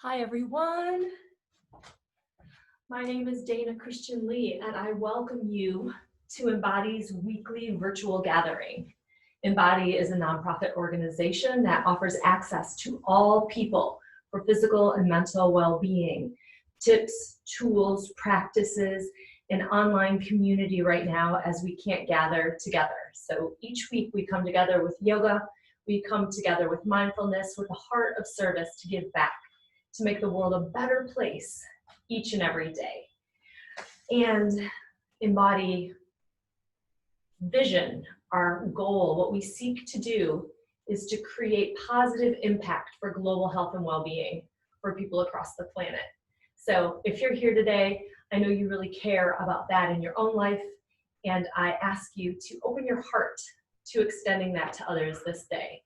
Hi everyone, my name is Dana Christian Lee and I welcome you to Embody's weekly virtual gathering. Embody is a nonprofit organization that offers access to all people for physical and mental well-being, tips, tools, practices, an online community right now as we can't gather together. So each week we come together with yoga, we come together with mindfulness, with a heart of service to give back, to make the world a better place each and every day. And Embody vision, our goal, what we seek to do is to create positive impact for global health and well-being for people across the planet. So if you're here today, I know you really care about that in your own life, and I ask you to open your heart to extending that to others this day.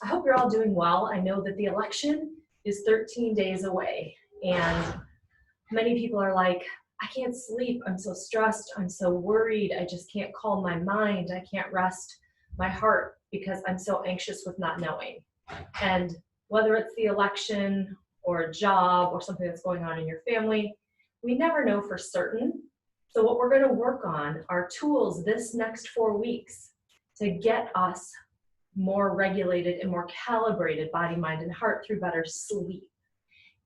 I hope you're all doing well. I know that the election is 13 days away, and many people are like, I can't sleep, I'm so stressed, I'm so worried, I just can't calm my mind, I can't rest my heart because I'm so anxious with not knowing. And whether it's the election or a job or something that's going on in your family, we never know for certain. So what we're going to work on are tools this next 4 weeks to get us more regulated and more calibrated body, mind, and heart through better sleep.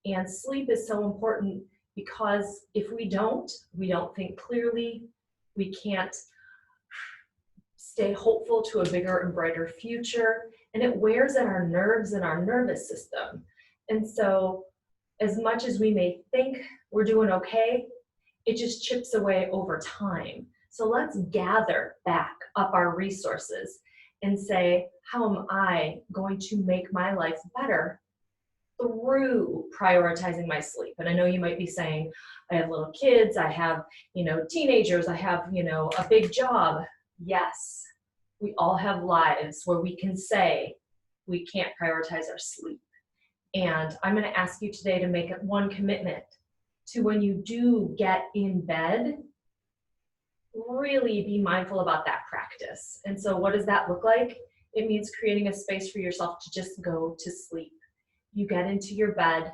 And sleep is so important because if we don't think clearly, we can't stay hopeful to a bigger and brighter future, and it wears at our nerves and our nervous system. And so as much as we may think we're doing okay, it just chips away over time. So let's gather back up our resources and say, how am I going to make my life better through prioritizing my sleep? And I know you might be saying, I have little kids, I have, teenagers, I have, a big job. Yes, we all have lives where we can say we can't prioritize our sleep. And I'm going to ask you today to make one commitment to, when you do get in bed, really be mindful about that practice. And so what does that look like? It means creating a space for yourself to just go to sleep. You get into your bed,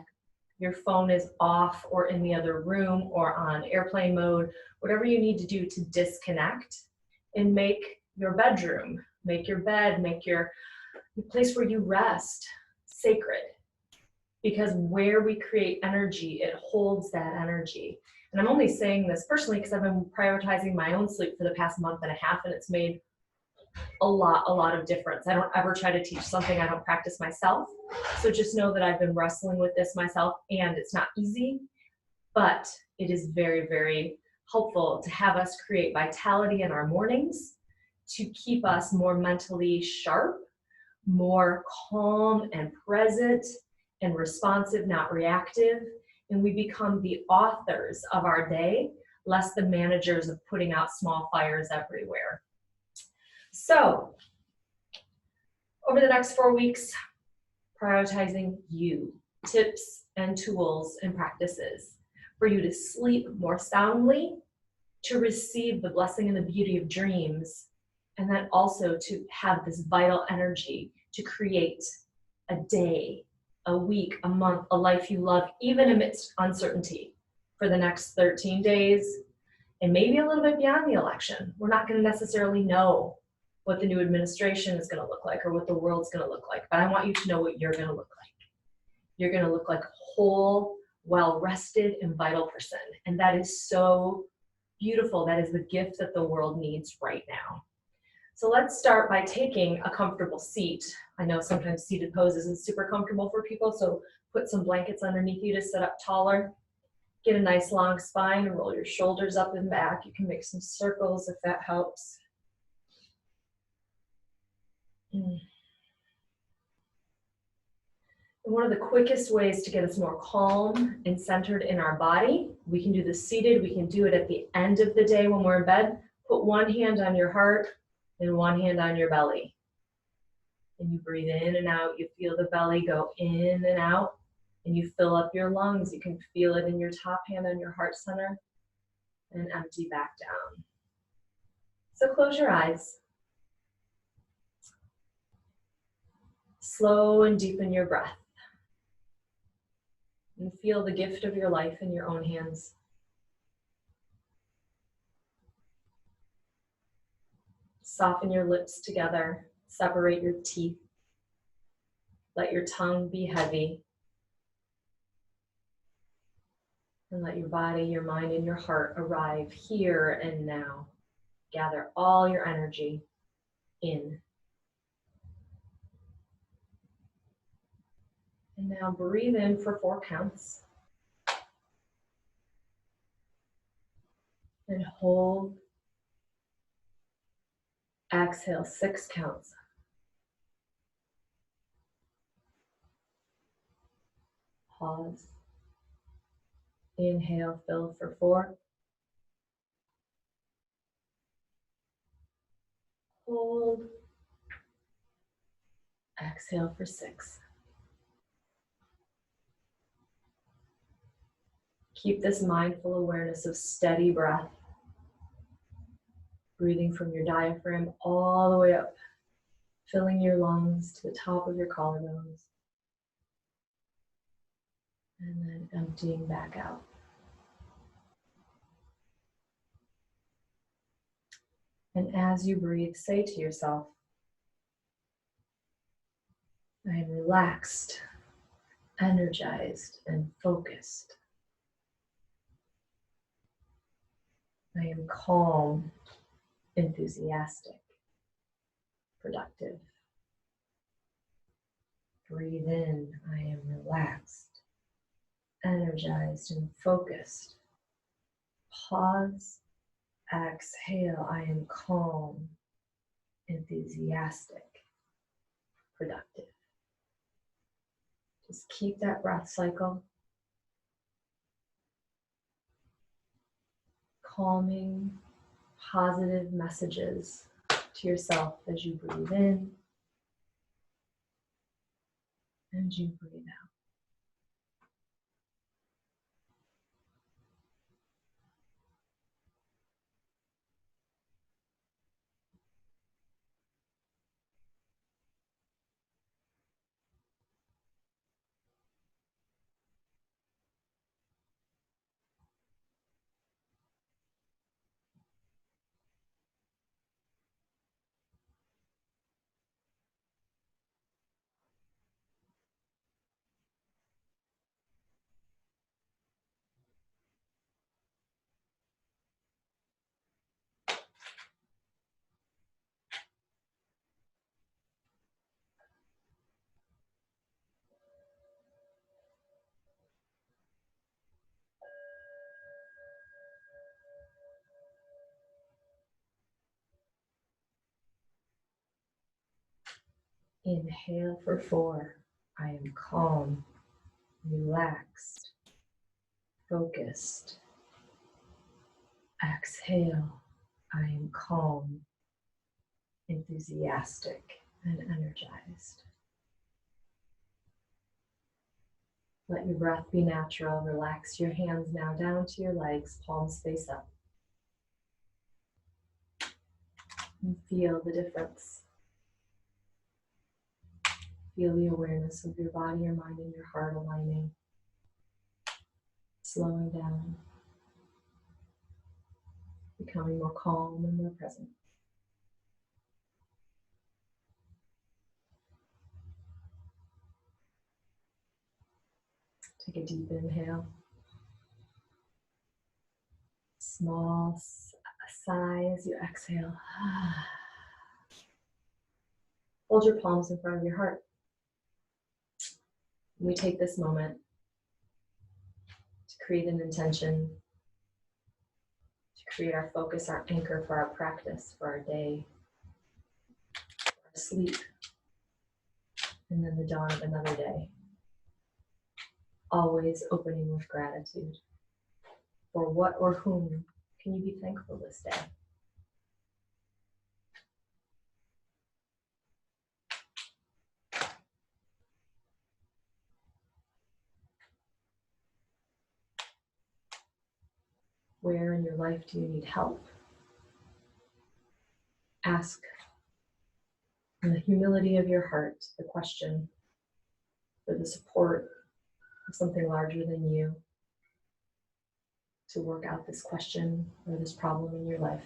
your phone is off or in the other room or on airplane mode, whatever you need to do to disconnect, and make your bedroom, make your bed, make your place where you rest sacred. Because where we create energy, it holds that energy. And I'm only saying this personally because I've been prioritizing my own sleep for the past month and a half, and it's made a lot of difference. I don't ever try to teach something I don't practice myself. So just know that I've been wrestling with this myself, and it's not easy, but it is very, very helpful to have us create vitality in our mornings to keep us more mentally sharp, more calm and present and responsive, not reactive. And we become the authors of our day, less the managers of putting out small fires everywhere. So, over the next 4 weeks, prioritizing you, tips and tools and practices for you to sleep more soundly, to receive the blessing and the beauty of dreams, and then also to have this vital energy to create a day, a week, a month, a life you love, even amidst uncertainty for the next 13 days, and maybe a little bit beyond the election. We're not going to necessarily know what the new administration is going to look like or what the world's going to look like, but I want you to know what you're going to look like. You're going to look like a whole, well-rested, and vital person, and that is so beautiful. That is the gift that the world needs right now. So let's start by taking a comfortable seat. I know sometimes seated pose isn't super comfortable for people, so put some blankets underneath you to sit up taller. Get a nice long spine and roll your shoulders up and back. You can make some circles if that helps. And one of the quickest ways to get us more calm and centered in our body, we can do this seated, we can do it at the end of the day when we're in bed. Put one hand on your heart and one hand on your belly. And you breathe in and out, you feel the belly go in and out, and you fill up your lungs. You can feel it in your top hand on your heart center, and empty back down. So close your eyes. Slow and deepen your breath. And feel the gift of your life in your own hands. Soften your lips together. Separate your teeth. Let your tongue be heavy. And let your body, your mind, and your heart arrive here and now. Gather all your energy in. And now breathe in for 4 counts. And hold. Exhale 6 counts. Pause. Inhale, fill for 4. Hold. Exhale for 6. Keep this mindful awareness of steady breath. Breathing from your diaphragm all the way up, filling your lungs to the top of your collarbones. And then emptying back out. And as you breathe, say to yourself, I am relaxed, energized, and focused. I am calm, enthusiastic, productive. Breathe in, I am relaxed, energized, and focused. Pause, exhale, I am calm, enthusiastic, productive. Just keep that breath cycle. Calming, positive messages to yourself as you breathe in and you breathe out. Inhale for 4. I am calm, relaxed, focused. Exhale, I am calm, enthusiastic, and energized. Let your breath be natural. Relax your hands now down to your legs, palms face up. And feel the difference. Feel the awareness of your body, your mind, and your heart aligning. Slowing down. Becoming more calm and more present. Take a deep inhale. Small sigh as you exhale. Hold your palms in front of your heart. We take this moment to create an intention, to create our focus, our anchor for our practice, for our day, for our sleep, and then the dawn of another day. Always opening with gratitude. For what or whom can you be thankful this day? Where in your life do you need help? Ask in the humility of your heart the question for the support of something larger than you to work out this question or this problem in your life.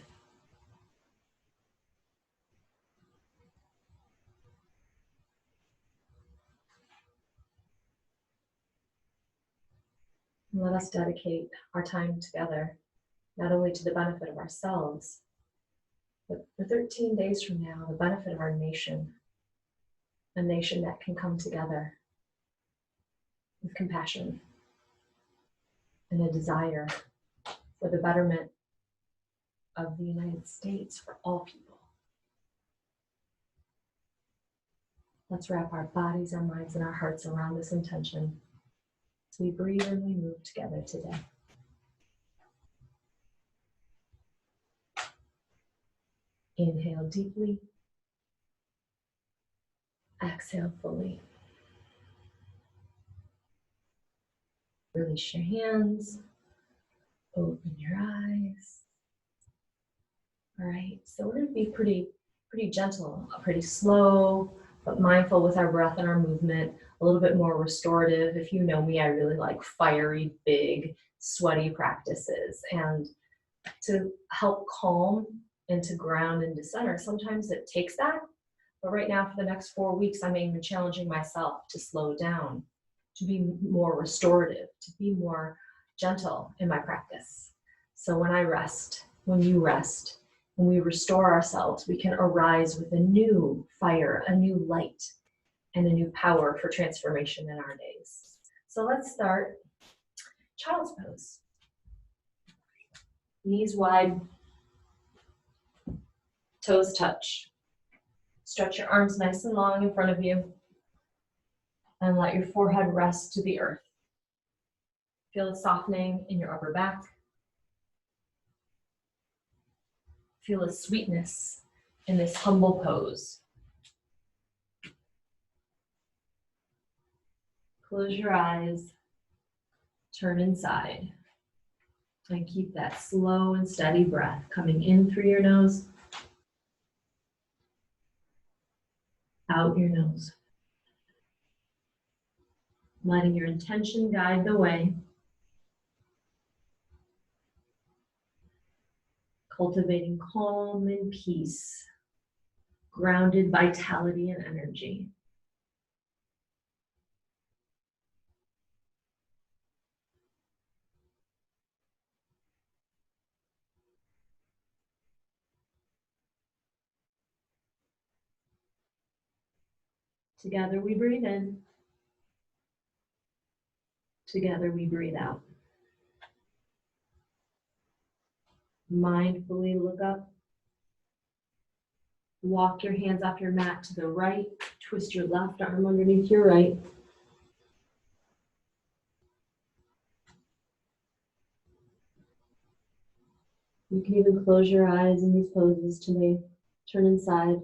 And let us dedicate our time together, not only to the benefit of ourselves, but for 13 days from now, the benefit of our nation, a nation that can come together with compassion and a desire for the betterment of the United States for all people. Let's wrap our bodies, our minds, and our hearts around this intention as we breathe and we move together today. Inhale deeply. Exhale fully. Release your hands. Open your eyes. All right, so we're going to be pretty gentle, pretty slow, but mindful with our breath and our movement, a little bit more restorative. If you know me, I really like fiery, big, sweaty practices. And to help calm and to ground and to center, sometimes it takes that. But right now, for the next 4 weeks, I'm even challenging myself to slow down, to be more restorative, to be more gentle in my practice. So when I rest, when you rest, when we restore ourselves, we can arise with a new fire, a new light, and a new power for transformation in our days. So let's start child's pose. Knees wide, toes touch. Stretch your arms nice and long in front of you and let your forehead rest to the earth. Feel a softening in your upper back. Feel a sweetness in this humble pose. Close your eyes, turn inside, and keep that slow and steady breath coming in through your nose, out your nose. Letting your intention guide the way. Cultivating calm and peace, grounded vitality and energy. Together we breathe in. Together we breathe out. Mindfully look up. Walk your hands off your mat to the right. Twist your left arm underneath your right. You can even close your eyes in these poses today. Turn inside.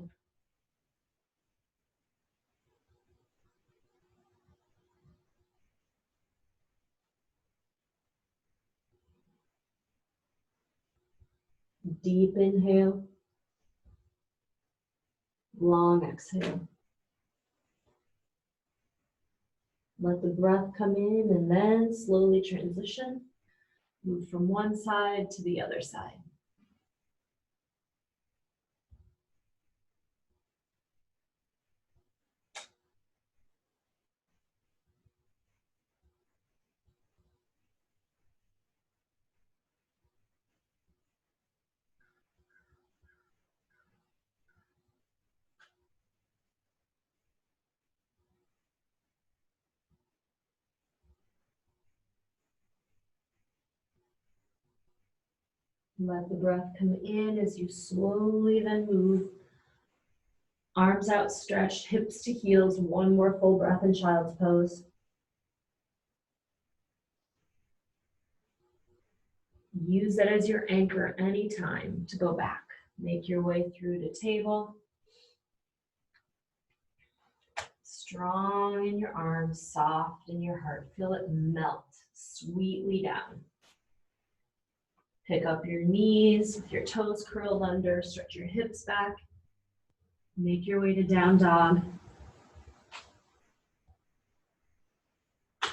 Deep inhale. Long exhale. Let the breath come in and then slowly transition. Move from one side to the other side. Let the breath come in as you slowly then move. Arms outstretched, hips to heels. One more full breath in child's pose. Use it as your anchor anytime to go back. Make your way through to table. Strong in your arms, soft in your heart. Feel it melt sweetly down. Pick up your knees with your toes curled under. Stretch your hips back. Make your way to down dog.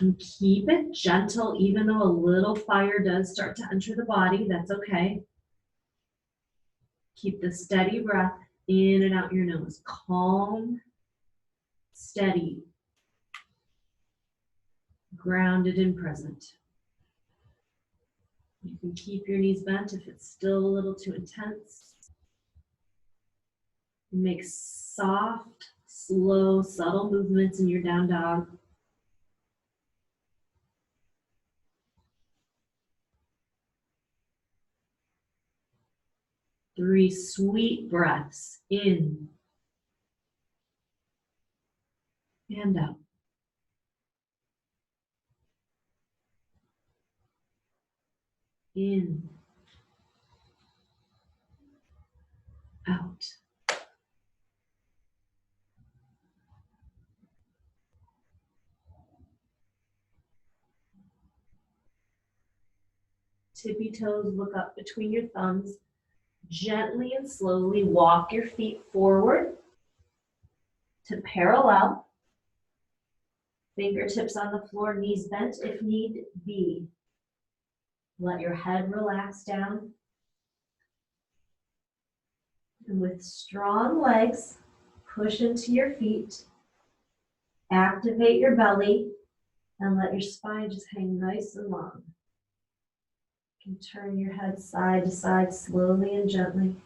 And keep it gentle, even though a little fire does start to enter the body, that's okay. Keep the steady breath in and out your nose. Calm, steady, grounded and present. You can keep your knees bent if it's still a little too intense. Make soft, slow, subtle movements in your down dog. Three sweet breaths in and out. In, out. Tippy toes look up between your thumbs. Gently and slowly walk your feet forward to parallel. Fingertips on the floor, knees bent if need be. Let your head relax down. And with strong legs, push into your feet. Activate your belly and let your spine just hang nice and long. You can turn your head side to side slowly and gently.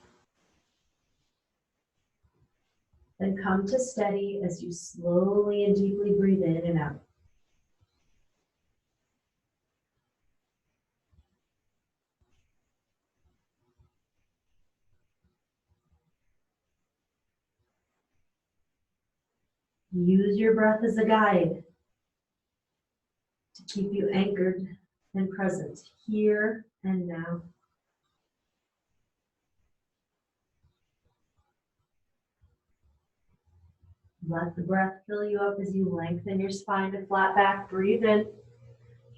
Then come to steady as you slowly and deeply breathe in and out. Use your breath as a guide to keep you anchored and present here and now. Let the breath fill you up as you lengthen your spine to flat back. Breathe in.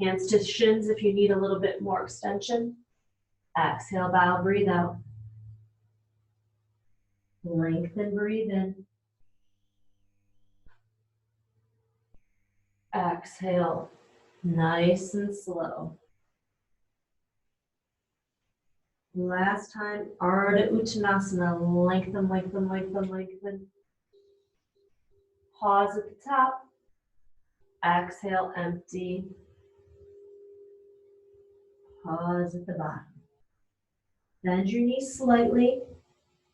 Hands to shins if you need a little bit more extension. Exhale, bow, breathe out. Lengthen, breathe in. Exhale, nice and slow. Last time, Ardha Uttanasana. Lengthen, lengthen, lengthen, lengthen. Pause at the top. Exhale, empty. Pause at the bottom. Bend your knees slightly.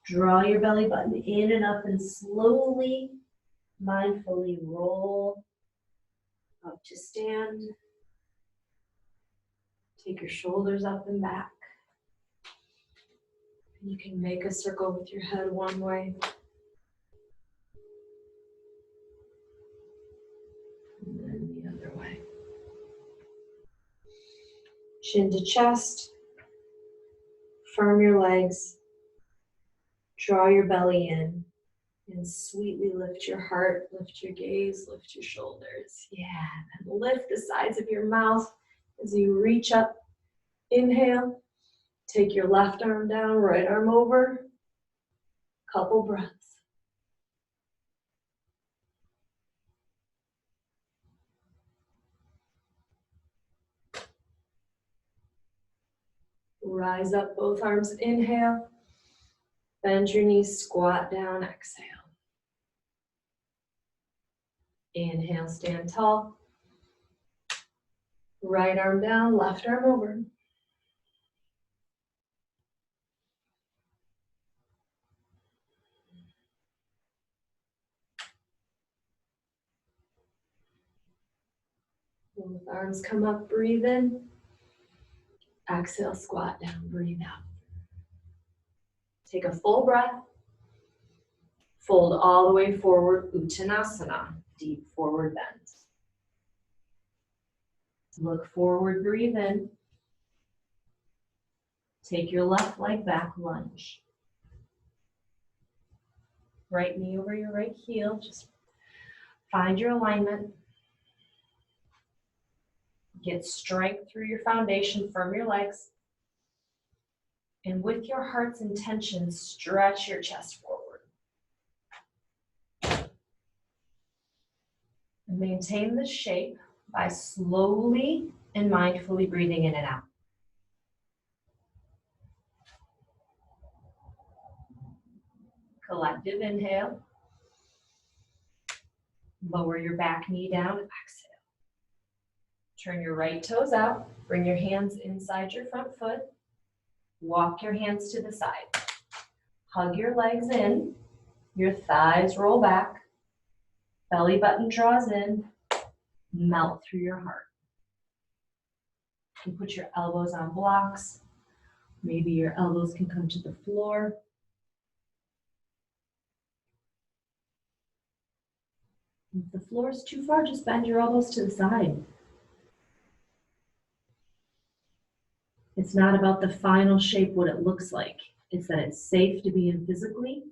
Draw your belly button in and up and slowly, mindfully roll up to stand. Take your shoulders up and back. You can make a circle with your head one way. And then the other way. Chin to chest. Firm your legs. Draw your belly in. And sweetly lift your heart, lift your gaze, lift your shoulders. Yeah, and lift the sides of your mouth as you reach up. Inhale. Take your left arm down, right arm over. Couple breaths. Rise up, both arms, inhale. Bend your knees, squat down, exhale. Inhale, stand tall. Right arm down, left arm over. Both arms come up, breathe in. Exhale, squat down, breathe out. Take a full breath. Fold all the way forward, Uttanasana, deep forward bend. Look forward, breathe in. Take your left leg back, lunge. Right knee over your right heel, just find your alignment. Get strength through your foundation, firm your legs. And with your heart's intention, stretch your chest forward. And maintain this shape by slowly and mindfully breathing in and out. Collective inhale. Lower your back knee down, exhale. Turn your right toes out, bring your hands inside your front foot, walk your hands to the side. Hug your legs in, your thighs roll back, belly button draws in, melt through your heart. You put your elbows on blocks, maybe your elbows can come to the floor. If the floor is too far, just bend your elbows to the side. It's not about the final shape, what it looks like. It's that it's safe to be in physically,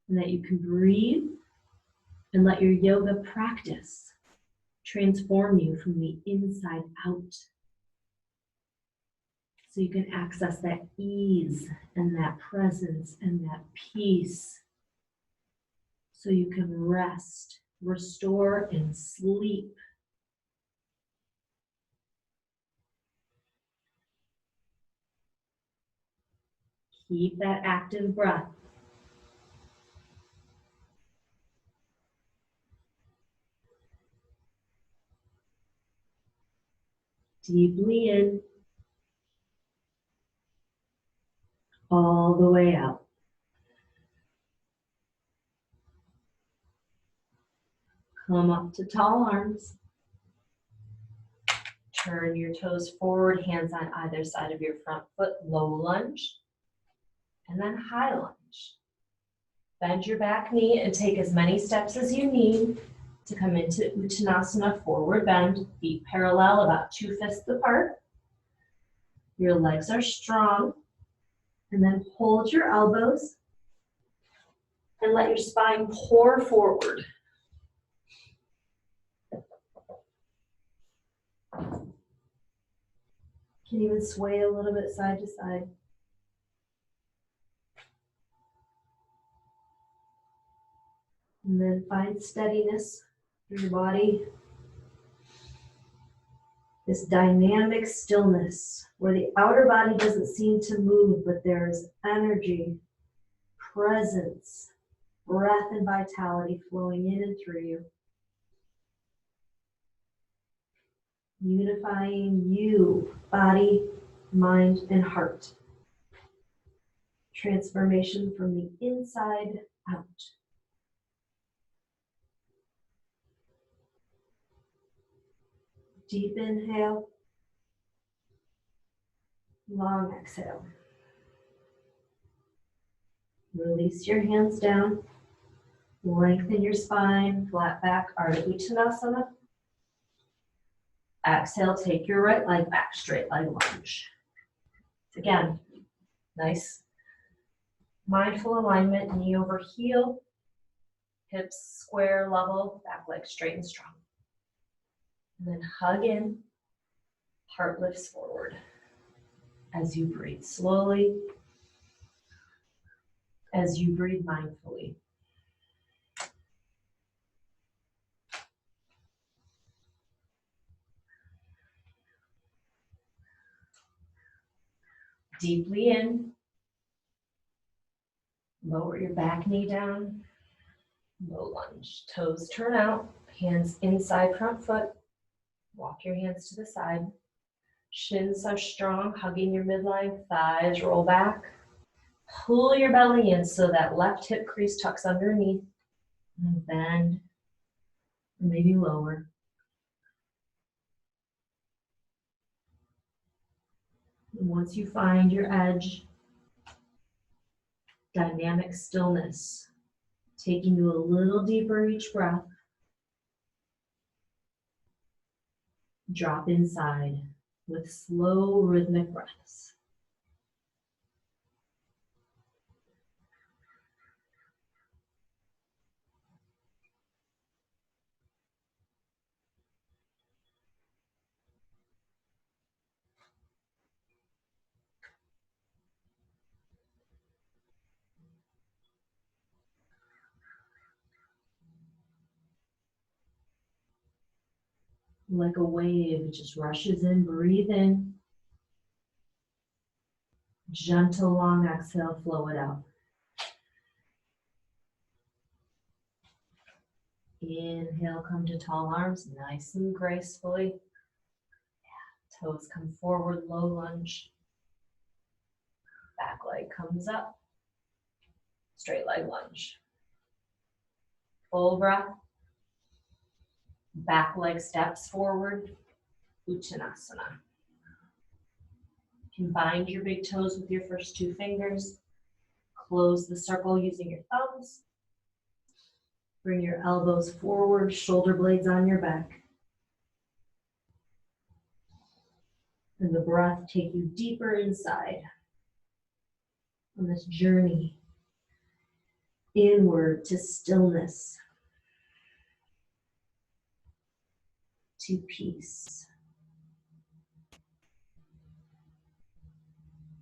and that you can breathe and let your yoga practice transform you from the inside out. So you can access that ease and that presence and that peace. So you can rest, restore, and sleep. Keep that active breath. Deeply in, all the way out. Come up to tall arms. Turn your toes forward, hands on either side of your front foot, low lunge, and then high lunge. Bend your back knee and take as many steps as you need to come into Uttanasana, forward bend, feet parallel, about 2 fists apart. Your legs are strong, and then hold your elbows and let your spine pour forward. Can even sway a little bit side to side. And then find steadiness through your body. This dynamic stillness where the outer body doesn't seem to move, but there is energy, presence, breath, and vitality flowing in and through you. Unifying you, body, mind, and heart. Transformation from the inside out. Deep inhale, long exhale. Release your hands down, lengthen your spine, flat back, Ardha Uttanasana. Exhale, take your right leg back, straight leg lunge. Again, nice mindful alignment, knee over heel, hips square, level, back leg straight and strong. And then hug in, heart lifts forward. As you breathe slowly, as you breathe mindfully. Deeply in, lower your back knee down, low lunge. Toes turn out, hands inside front foot. Walk your hands to the side. Shins are strong, hugging your midline, thighs roll back. Pull your belly in so that left hip crease tucks underneath. And bend, or maybe lower. And once you find your edge, dynamic stillness, taking you a little deeper each breath. Drop inside with slow rhythmic breaths. Like a wave, it just rushes in. Breathe in. Gentle, long exhale, flow it out. Inhale, come to tall arms, nice and gracefully. Toes come forward, low lunge. Back leg comes up. Straight leg lunge. Full breath. Back leg steps forward. Uttanasana. Combine your big toes with your first two fingers. Close the circle using your thumbs. Bring your elbows forward, shoulder blades on your back. And the breath take you deeper inside on this journey inward to stillness, to peace,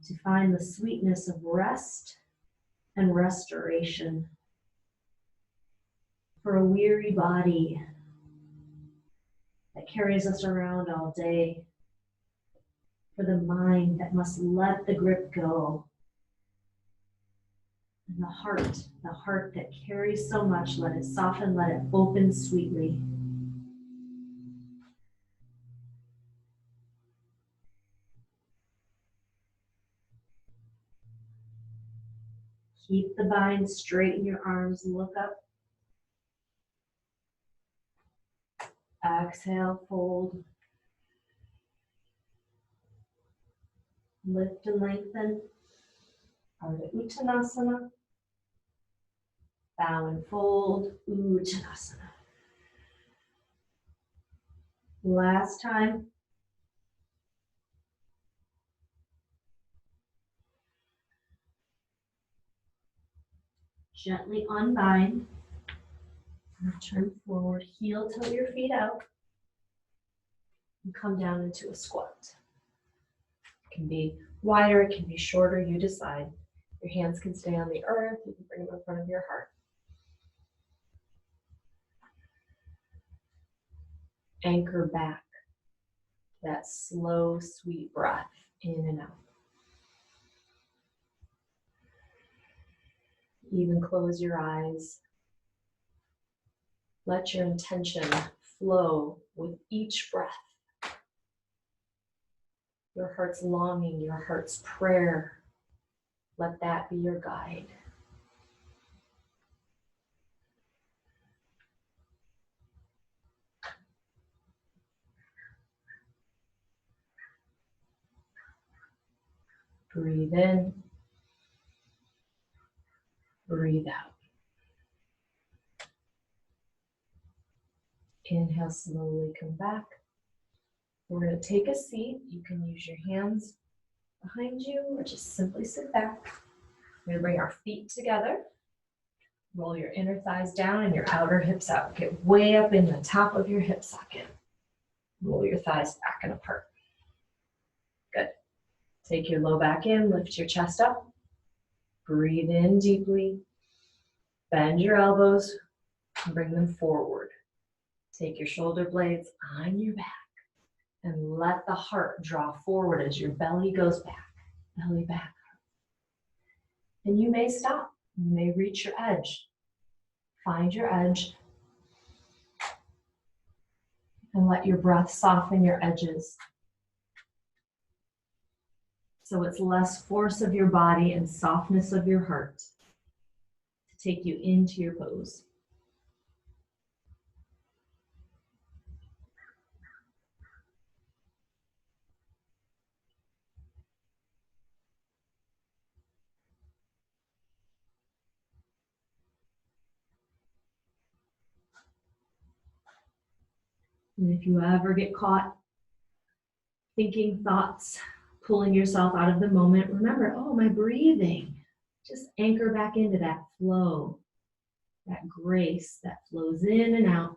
to find the sweetness of rest and restoration. For a weary body that carries us around all day, for the mind that must let the grip go, and the heart that carries so much, let it soften, let it open sweetly. Keep the bind, straighten your arms, look up. Exhale, fold. Lift and lengthen. Ardha Uttanasana. Bow and fold, Uttanasana. Last time. Gently unbind. Turn forward, heel, toe your feet out. And come down into a squat. It can be wider, it can be shorter, you decide. Your hands can stay on the earth, you can bring them in front of your heart. Anchor back. That slow, sweet breath in and out. Even close your eyes. Let your intention flow with each breath. Your heart's longing, your heart's prayer. Let that be your guide. Breathe in. Breathe out. Inhale, slowly come back. We're going to take a seat. You can use your hands behind you or just simply sit back. We're going to bring our feet together. Roll your inner thighs down and your outer hips out. Get way up in the top of your hip socket. Roll your thighs back and apart. Good. Take your low back in, lift your chest up. Breathe in deeply. Bend your elbows and bring them forward. Take your shoulder blades on your back and let the heart draw forward as your belly goes back, belly back. And you may stop, you may reach your edge. Find your edge and let your breath soften your edges. So it's less force of your body and softness of your heart to take you into your pose. And if you ever get caught thinking thoughts, pulling yourself out of the moment, remember, oh, my breathing. Just anchor back into that flow, that grace that flows in and out.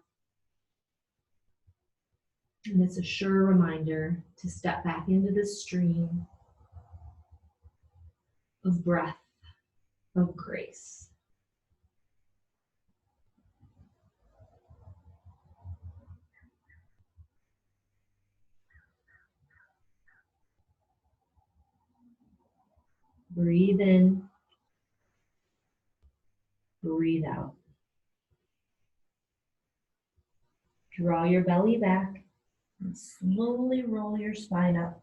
And it's a sure reminder to step back into the stream of breath, of grace. Breathe in. Breathe out. Draw your belly back and slowly roll your spine up.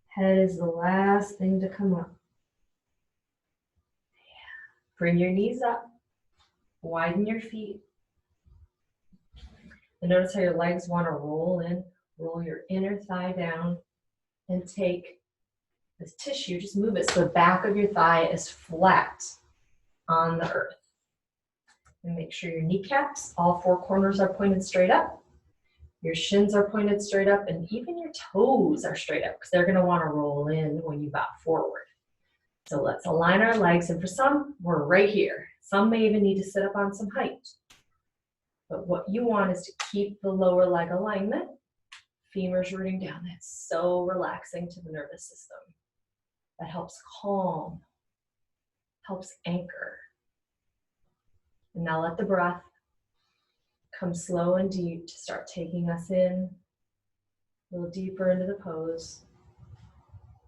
Head is the last thing to come up. Bring your knees up. Widen your feet. And notice how your legs want to roll in. Roll your inner thigh down and take this tissue, just move it so the back of your thigh is flat on the earth. And make sure your kneecaps, all four corners are pointed straight up. Your shins are pointed straight up, and even your toes are straight up because they're going to want to roll in when you bow forward. So let's align our legs, and for some, we're right here. Some may even need to sit up on some height. But what you want is to keep the lower leg alignment, femurs rooting down. That's so relaxing to the nervous system. That helps calm, helps anchor. And now let the breath come slow and deep to start taking us in a little deeper into the pose.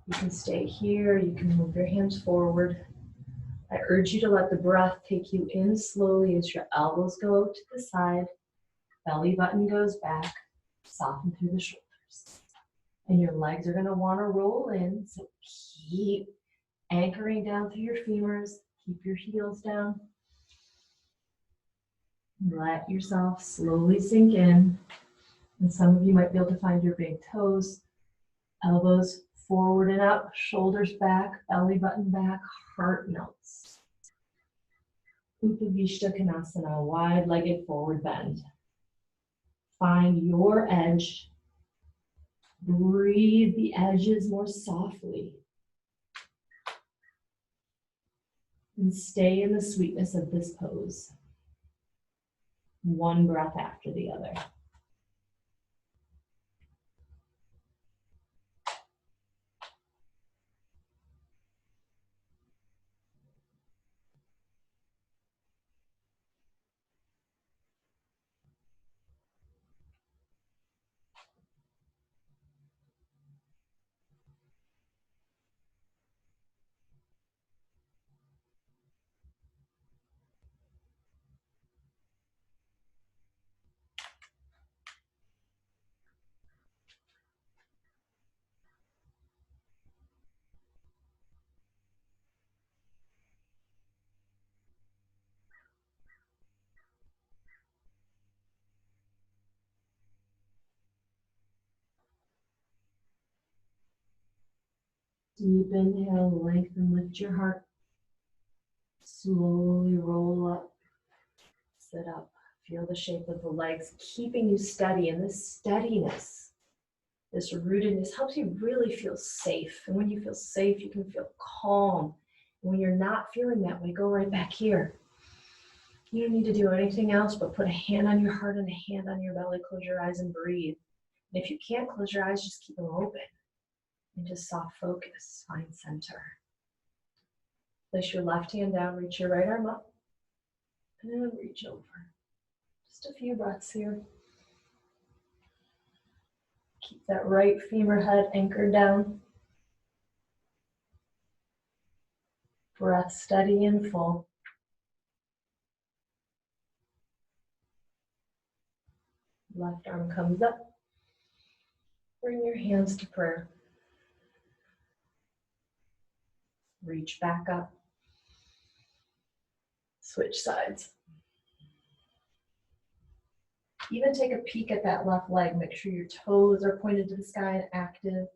You can stay here, you can move your hands forward. I urge you to let the breath take you in slowly as your elbows go to the side, belly button goes back, soften through the shoulders. And your legs are going to want to roll in, so keep anchoring down through your femurs, keep your heels down. Let yourself slowly sink in. And some of you might be able to find your big toes, elbows forward and up, shoulders back, belly button back, heart melts. Upavishta Konasana, wide-legged forward bend. Find your edge. Breathe the edges more softly. And stay in the sweetness of this pose. One breath after the other. Deep inhale, lengthen, lift your heart. Slowly roll up, sit up. Feel the shape of the legs, keeping you steady. And this steadiness, this rootedness helps you really feel safe. And when you feel safe, you can feel calm. And when you're not feeling that way, go right back here. You don't need to do anything else but put a hand on your heart and a hand on your belly. Close your eyes and breathe. And if you can't close your eyes, just keep them open. And just soft focus, find center. Place your left hand down, reach your right arm up, and then reach over. Just a few breaths here. Keep that right femur head anchored down. Breath steady and full. Left arm comes up. Bring your hands to prayer. Reach back up. Switch sides. Even take a peek at that left leg. Make sure your toes are pointed to the sky and active.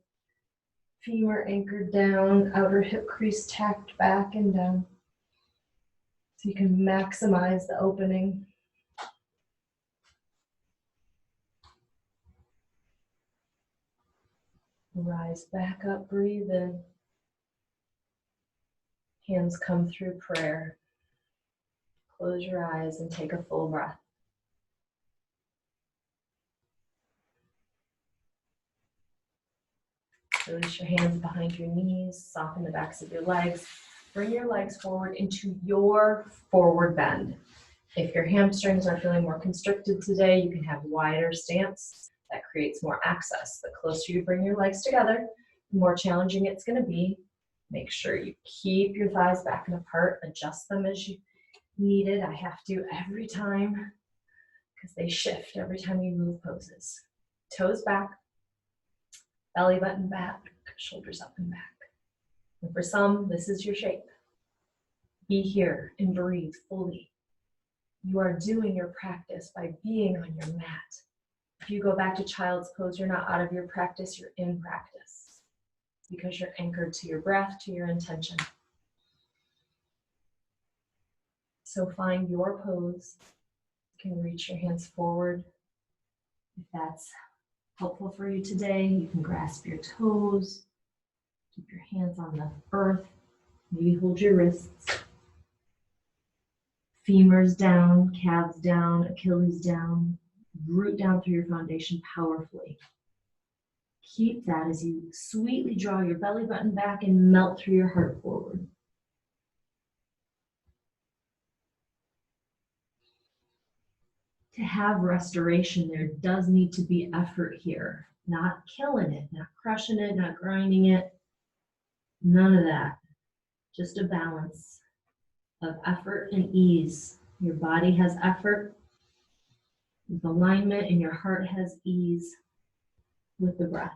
Femur anchored down, outer hip crease tacked back and down. So you can maximize the opening. Rise back up, breathe in. Hands come through prayer. Close your eyes and take a full breath. Release your hands behind your knees, soften the backs of your legs. Bring your legs forward into your forward bend. If your hamstrings are feeling more constricted today, you can have wider stance. That creates more access. The closer you bring your legs together, the more challenging it's going to be. Make sure you keep your thighs back and apart, adjust them as you need it. I have to every time because they shift every time you move poses. Toes back, belly button back, shoulders up and back. And for some, this is your shape. Be here and breathe fully. You are doing your practice by being on your mat. If you go back to child's pose, you're not out of your practice, you're in practice because you're anchored to your breath, to your intention. So find your pose. You can reach your hands forward. If that's helpful for you today, you can grasp your toes, keep your hands on the earth, maybe hold your wrists. Femurs down, calves down, Achilles down, root down through your foundation powerfully. Keep that as you sweetly draw your belly button back and melt through your heart forward. To have restoration, there does need to be effort here. Not killing it, not crushing it, not grinding it. None of that. Just a balance of effort and ease. Your body has effort with alignment and your heart has ease with the breath.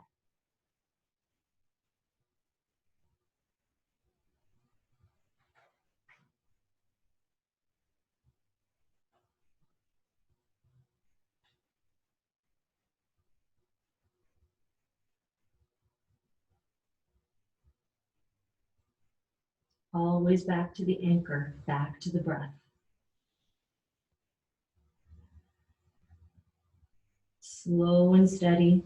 Always back to the anchor, back to the breath. Slow and steady.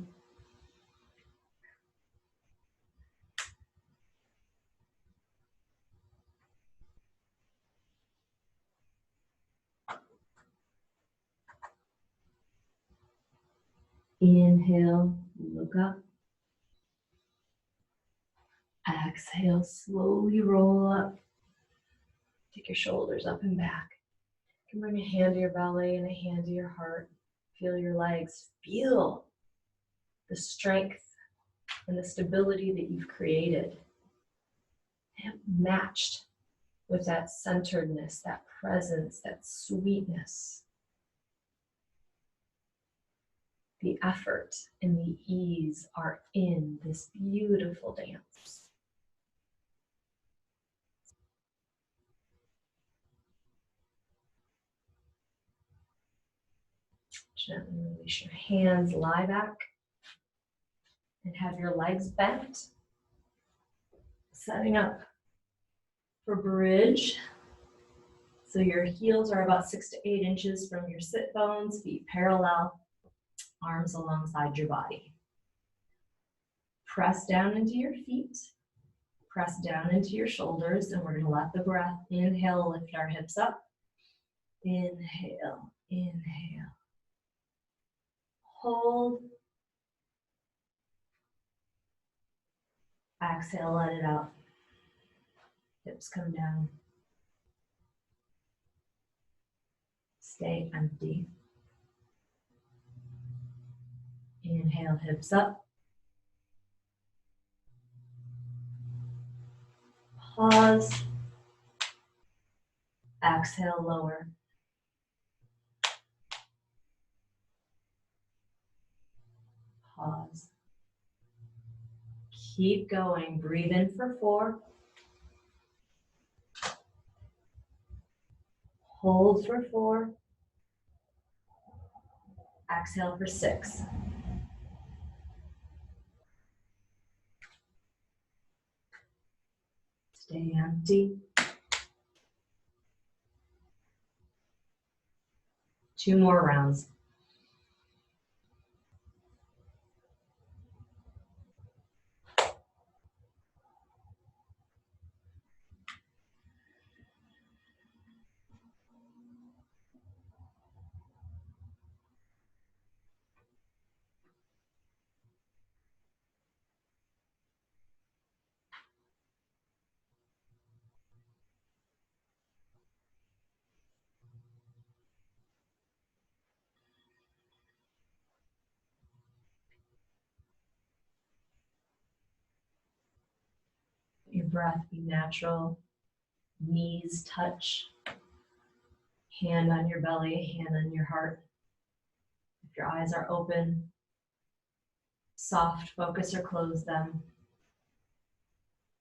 Inhale, look up. Exhale, slowly roll up. Take your shoulders up and back. You can bring a hand to your belly and a hand to your heart. Feel your legs. Feel the strength and the stability that you've created. And matched with that centeredness, that presence, that sweetness. The effort and the ease are in this beautiful dance. Gently release your hands, lie back, and have your legs bent. Setting up for bridge. So your heels are about 6 to 8 inches from your sit bones, feet parallel, arms alongside your body. Press down into your feet, press down into your shoulders, and we're going to let the breath inhale, lift our hips up. Inhale, inhale. Hold. Exhale, let it out. Hips come down. Stay empty. Inhale, hips up. Pause. Exhale, lower. Pause. Keep going. Breathe in for 4. Hold for 4. Exhale for 6. Stay empty. 2 more rounds. breath be natural. Knees touch. Hand on your belly, hand on your heart. If your eyes are open, soft focus or close them.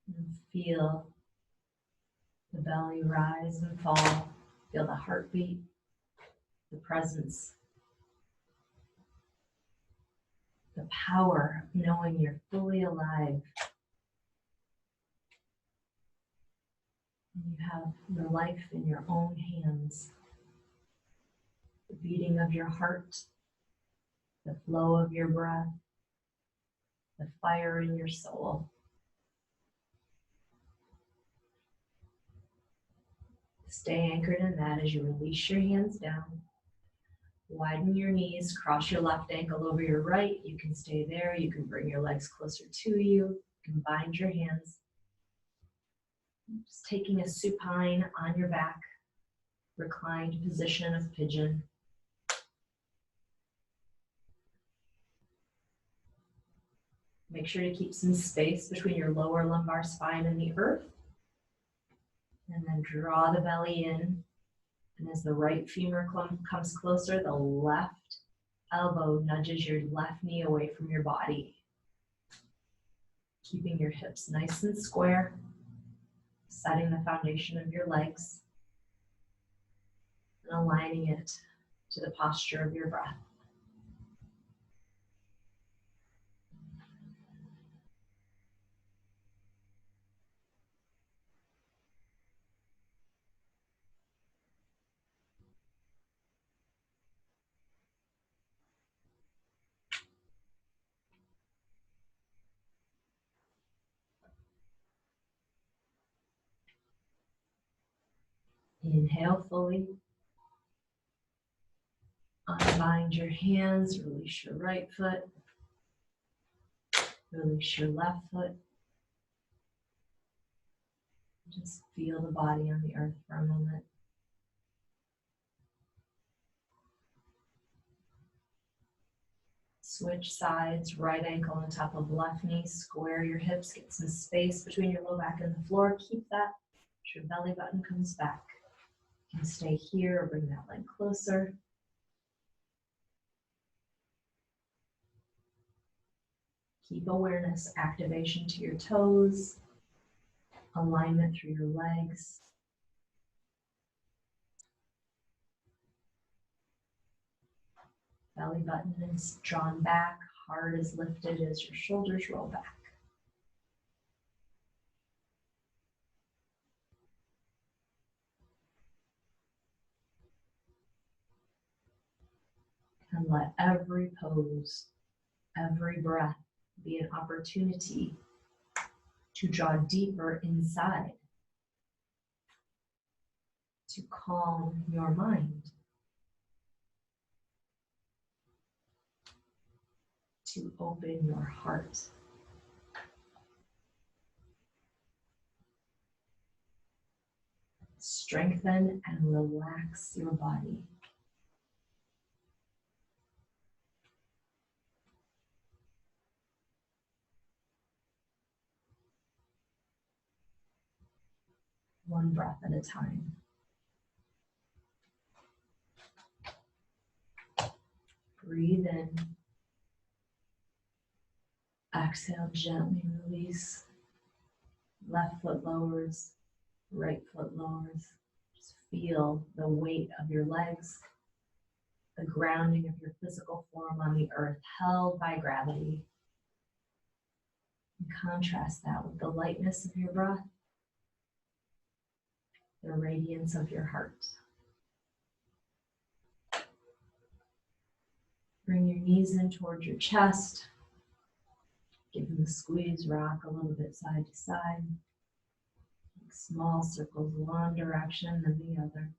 And feel the belly rise and fall. Feel the heartbeat, the presence, the power of knowing you're fully alive. And you have your life in your own hands. The beating of your heart, the flow of your breath, the fire in your soul. Stay anchored in that as you release your hands down. Widen your knees, cross your left ankle over your right. You can stay there. You can bring your legs closer to you. You can bind your hands. Just taking a supine on your back, reclined position of pigeon. Make sure to keep some space between your lower lumbar spine and the earth. And then draw the belly in. And as the right femur comes closer, the left elbow nudges your left knee away from your body. Keeping your hips nice and square, setting the foundation of your legs, and aligning it to the posture of your breath. Inhale fully. Unbind your hands, release your right foot, release your left foot. Just feel the body on the earth for a moment. Switch sides, right ankle on top of left knee, square your hips, get some space between your low back and the floor. Keep that as your belly button comes back. You can stay here or bring that leg closer. Keep awareness, activation to your toes, alignment through your legs. Belly button is drawn back, heart is lifted as your shoulders roll back. And let every pose, every breath be an opportunity to draw deeper inside, to calm your mind, to open your heart. Strengthen and relax your body. One breath at a time. Breathe in. Exhale, gently release. Left foot lowers, right foot lowers. Just feel the weight of your legs, the grounding of your physical form on the earth, held by gravity. And contrast that with the lightness of your breath, the radiance of your heart. Bring your knees in towards your chest. Give them a squeeze, rock a little bit side to side. Make small circles one direction then the other.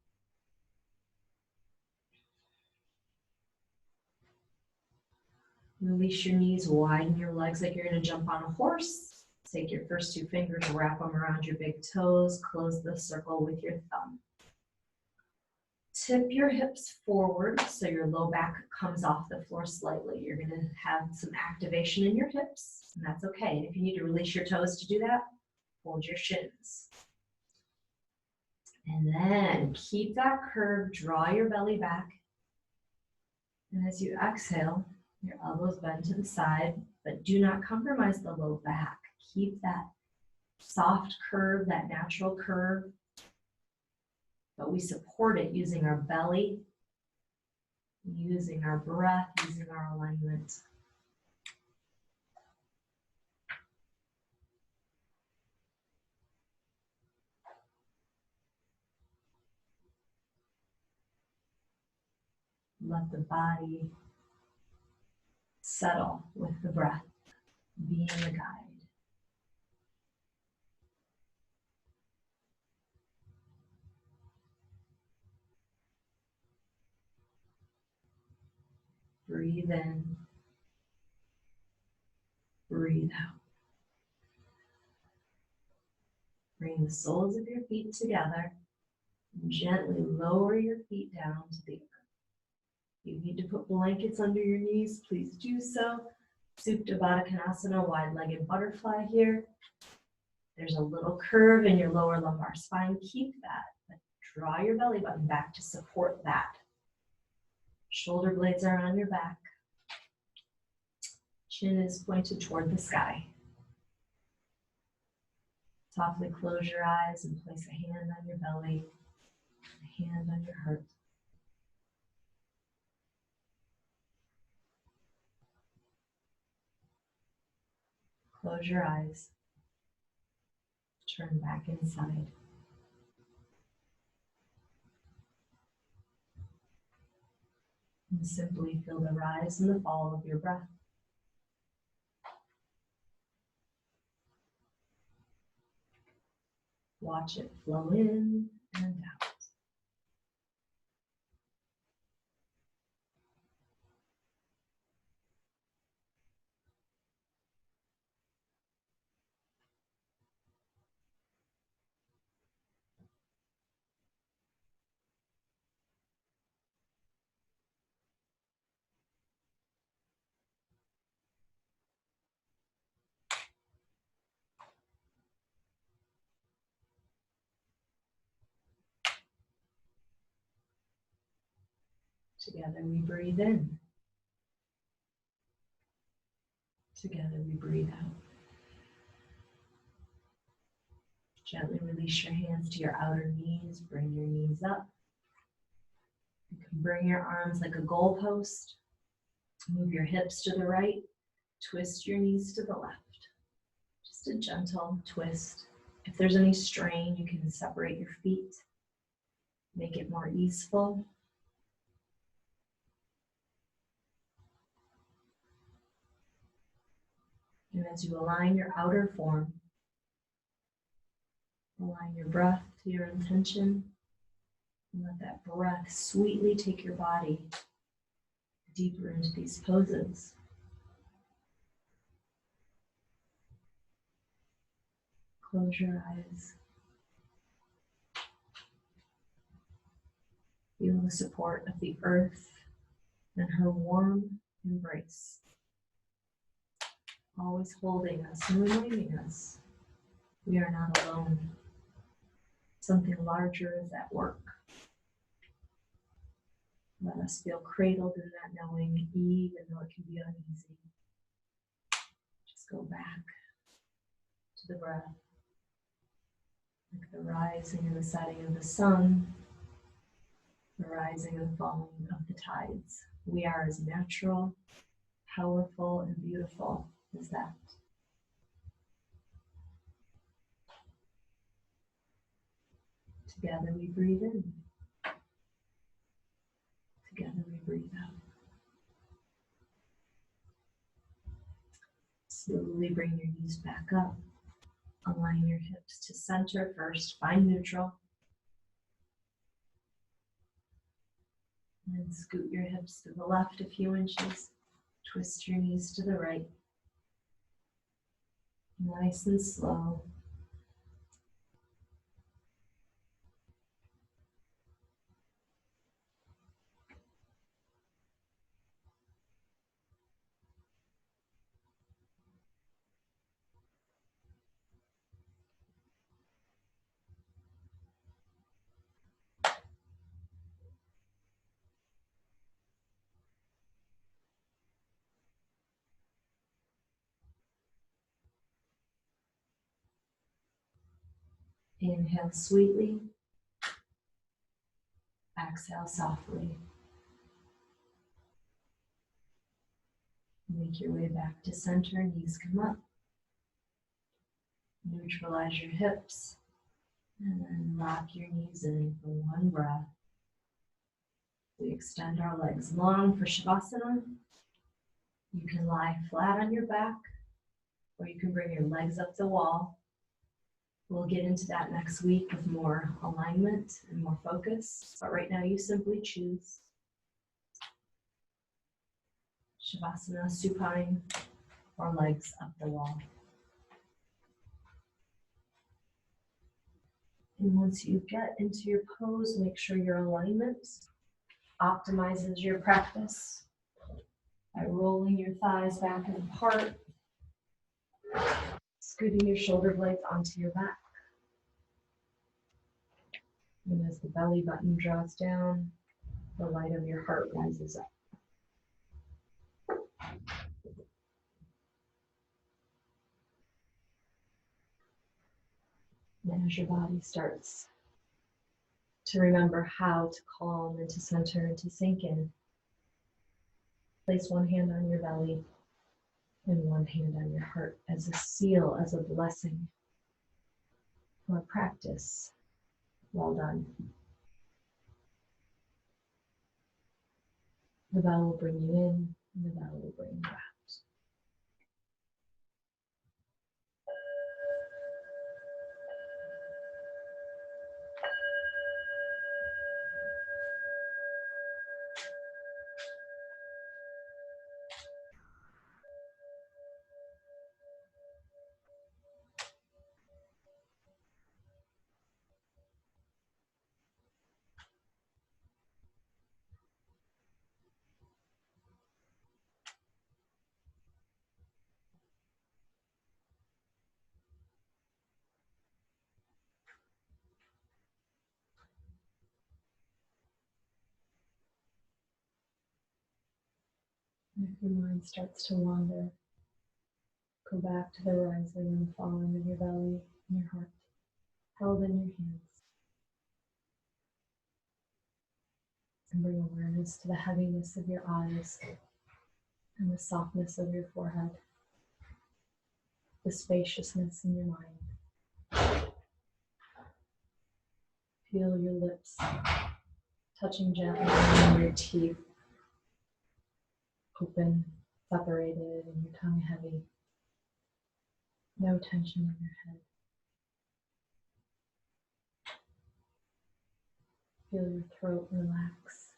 Release your knees, widen your legs like you're going to jump on a horse. Take your first two fingers, wrap them around your big toes, close the circle with your thumb. Tip your hips forward so your low back comes off the floor slightly. You're going to have some activation in your hips, and that's okay. And if you need to release your toes to do that, hold your shins. And then keep that curve, draw your belly back. And as you exhale, your elbows bend to the side, but do not compromise the low back. Keep that soft curve, that natural curve, but we support it using our belly, using our breath, using our alignment. Let the body settle with the breath, being the guide. Breathe in, breathe out. Bring the soles of your feet together and gently lower your feet down to the earth. If you need to put blankets under your knees, please do so. Supta Baddha Konasana, wide-legged butterfly here. There's a little curve in your lower lumbar spine. Keep that, but draw your belly button back to support that. Shoulder blades are on your back. Chin is pointed toward the sky. Softly close your eyes and place a hand on your belly, a hand on your heart. Close your eyes. Turn back inside. And simply feel the rise and the fall of your breath. Watch it flow in and out. Together we breathe in. Together we breathe out. Gently release your hands to your outer knees. Bring your knees up. You can bring your arms like a goalpost. Move your hips to the right. Twist your knees to the left. Just a gentle twist. If there's any strain, you can separate your feet. Make it more easeful. And as you align your outer form, align your breath to your intention, and let that breath sweetly take your body deeper into these poses. Close your eyes. Feel the support of the earth and her warm embrace, always holding us and reminding us we are not alone. Something larger is at work. Let us feel cradled in that knowing, even though it can be uneasy. Just go back to the breath, like the rising and the setting of the sun, the rising and falling of the tides. We are as natural, powerful, and beautiful as that. Together we breathe in. Together we breathe out. Slowly bring your knees back up. Align your hips to center first. Find neutral. And then scoot your hips to the left a few inches. Twist your knees to the right. Nice and slow. Inhale sweetly. Exhale softly. Make your way back to center, knees come up. Neutralize your hips. And then lock your knees in for one breath. We extend our legs long for Shavasana. You can lie flat on your back, or you can bring your legs up the wall. We'll get into that next week with more alignment and more focus, but right now you simply choose Shavasana, supine, or legs up the wall. And once you get into your pose, make sure your alignment optimizes your practice by rolling your thighs back and apart, scooting your shoulder blades onto your back. And as the belly button draws down, the light of your heart rises up. And as your body starts to remember how to calm and to center and to sink in, place one hand on your belly and one hand on your heart as a seal, as a blessing for practice. Well done. The bell will bring you in, and the bell will bring you out. And if your mind starts to wander, go back to the rising and falling of your belly and your heart, held in your hands. And bring awareness to the heaviness of your eyes and the softness of your forehead, the spaciousness in your mind. Feel your lips touching gently on your teeth, open, separated, and your tongue heavy. No tension in your head. Feel your throat relax.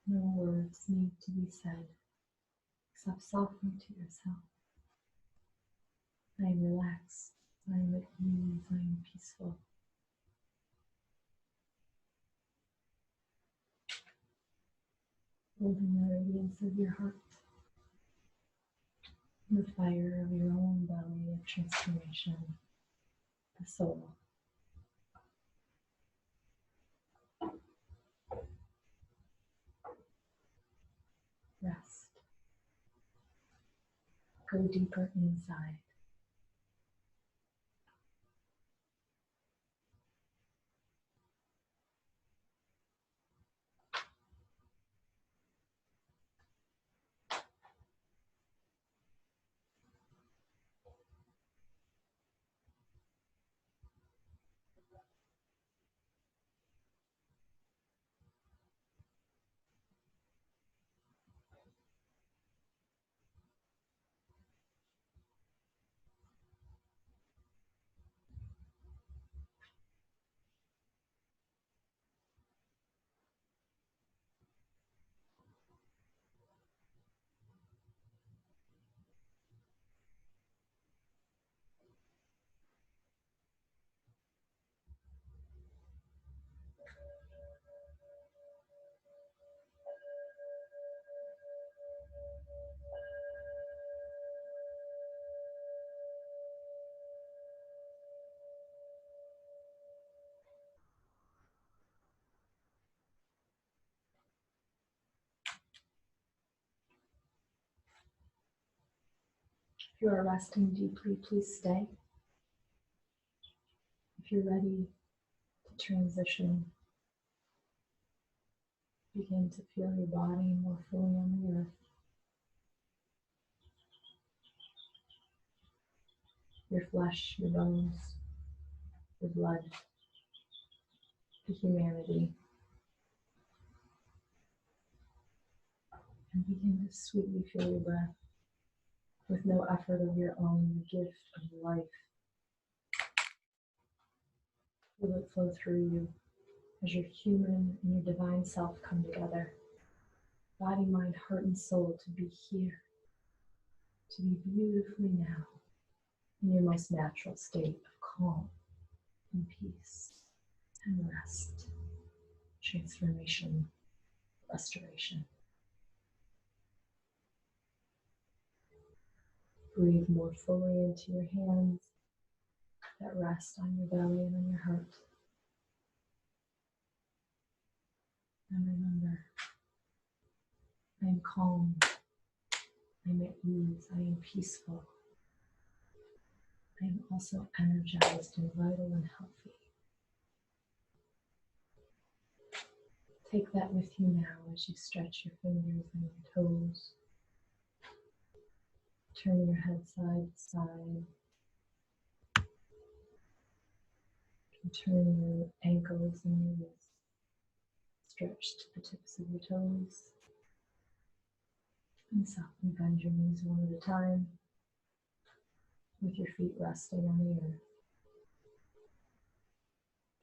No words need to be said, except softly to yourself. I am relaxed. I am at ease. I am peaceful. Holding the radiance of your heart, the fire of your own belly of transformation, the soul. Rest. Go deeper inside. If you are resting deeply, please stay. If you're ready to transition, begin to feel your body more fully on the earth. Your flesh, your bones, your blood, the humanity. And begin to sweetly feel your breath with no effort of your own, the gift of life. Feel it flow through you as your human and your divine self come together. Body, mind, heart, and soul to be here, to be beautifully now in your most natural state of calm and peace and rest, transformation, restoration. Breathe more fully into your hands that rest on your belly and on your heart. And remember, I am calm, I am at ease, I am peaceful. I am also energized and vital and healthy. Take that with you now as you stretch your fingers and your toes. Turn your head side to side. And turn your ankles and your wrists. Stretch to the tips of your toes. And softly bend your knees one at a time, with your feet resting on the earth.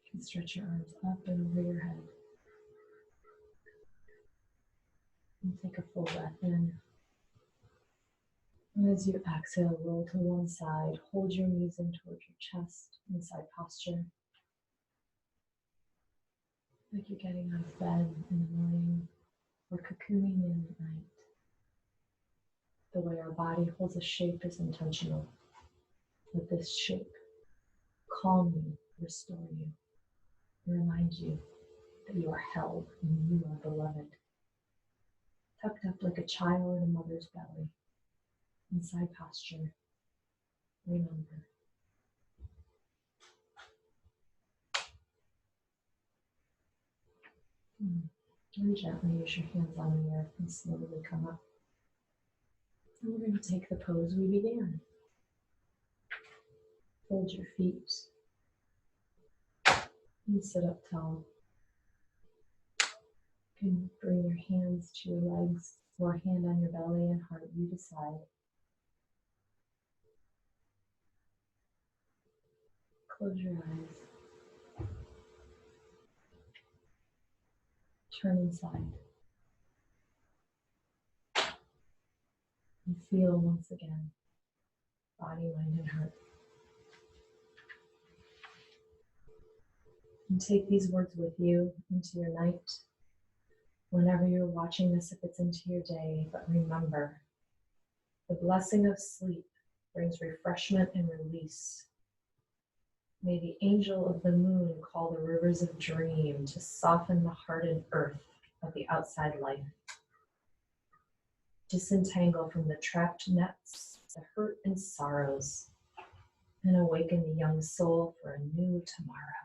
You can stretch your arms up and over your head. And take a full breath in. And as you exhale, roll to one side. Hold your knees in towards your chest in side posture. Like you're getting out of bed in the morning or cocooning in at night. The way our body holds a shape is intentional. Let this shape calm you, restore you, and remind you that you are held and you are beloved. Tucked up like a child in a mother's belly. In side posture, remember. And gently use your hands on the earth and slowly come up. And we're going to take the pose we began. Fold your feet and sit up tall. You can bring your hands to your legs or hand on your belly and heart, you decide. Close your eyes. Turn inside. And feel once again, body, mind, and heart. And take these words with you into your night. Whenever you're watching this, if it's into your day, but remember, the blessing of sleep brings refreshment and release. May the angel of the moon call the rivers of dream to soften the hardened earth of the outside life. Disentangle from the trapped nets, the hurt and sorrows, and awaken the young soul for a new tomorrow.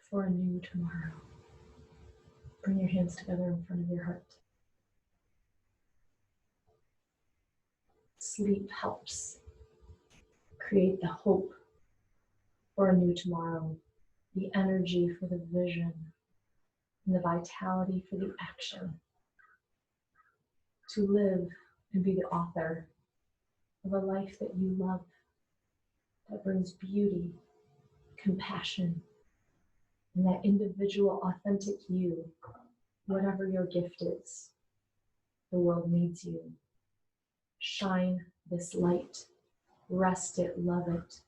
For a new tomorrow. Bring your hands together in front of your heart. Sleep helps create the hope for a new tomorrow, the energy for the vision, and the vitality for the action. To live and be the author of a life that you love, that brings beauty, compassion, and that individual, authentic you, whatever your gift is. The world needs you. Shine this light, rest it, love it,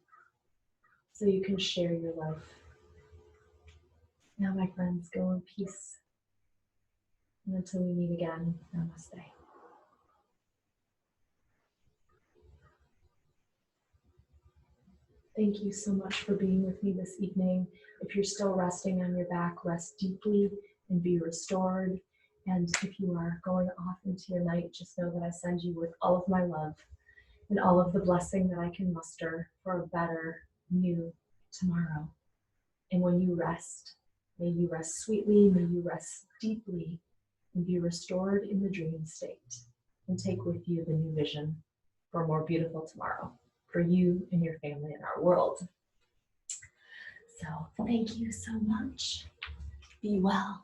so you can share your life. Now, my friends, go in peace. And until we meet again, namaste. Thank you so much for being with me this evening. If you're still resting on your back, rest deeply and be restored. And if you are going off into your night, just know that I send you with all of my love. and all of the blessing that I can muster for a better, new tomorrow. And when you rest, may you rest sweetly, may you rest deeply, and be restored in the dream state, and take with you the new vision for a more beautiful tomorrow for you and your family and our world. So thank you so much. Be well.